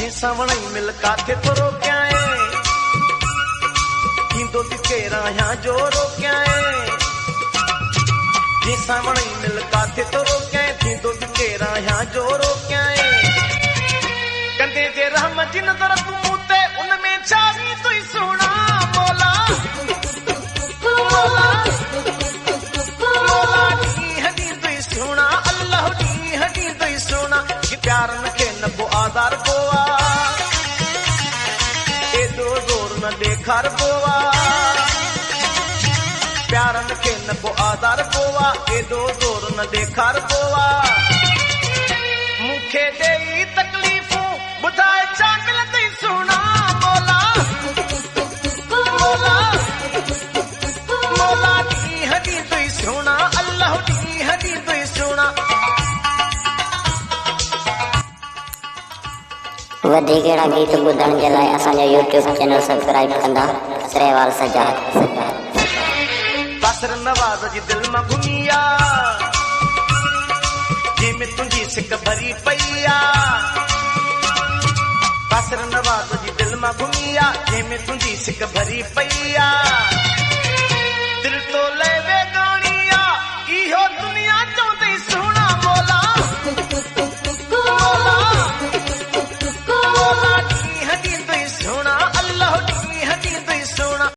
सावण मिल काथे तो रोक्याए थींदो केरा यहाँ जो रोक्याए जी सावण मिल काथे तो रोक्याए थींदो केरा यहाँ जो रोक्याए कंधे जे रहम जी नज़र तूं मूते उनमें छावी तुई सुणा मौला मौला मौला ॾींहं ॾींहुं तुई सुणा अल्लाह ॾींहं ॾींहुं तुई सुणा कि प्यारनि खे न को आधार पोआ एॾो ज़ोर न ॾेखार पोआ प्यारनि खे न को आधार पोआ एॾो ज़ोर न ॾेखार पोआ मूंखे ॾेई तकलीफ़ूं ॿुधाए छा मिलंदई सुणा मौला मौला मौला ॾींहं ॾींहुं तुई सुणा अल्लाह ॾींहं ॾींहुं तुई सुणा वधीक अहिड़ा गीत ॿुधण जे लाइ असांजो YouTube चैनल सब्सक्राइब कंदा सरेवाल सजाद बासर नवाज़ जी दिल मां घुमी आ जंहिंमें तुंहिंजी सिक भरी पई आ बासर नवाज़ जी दिल मां घुमी आ जंहिंमें तुंहिंजी सिक भरी पई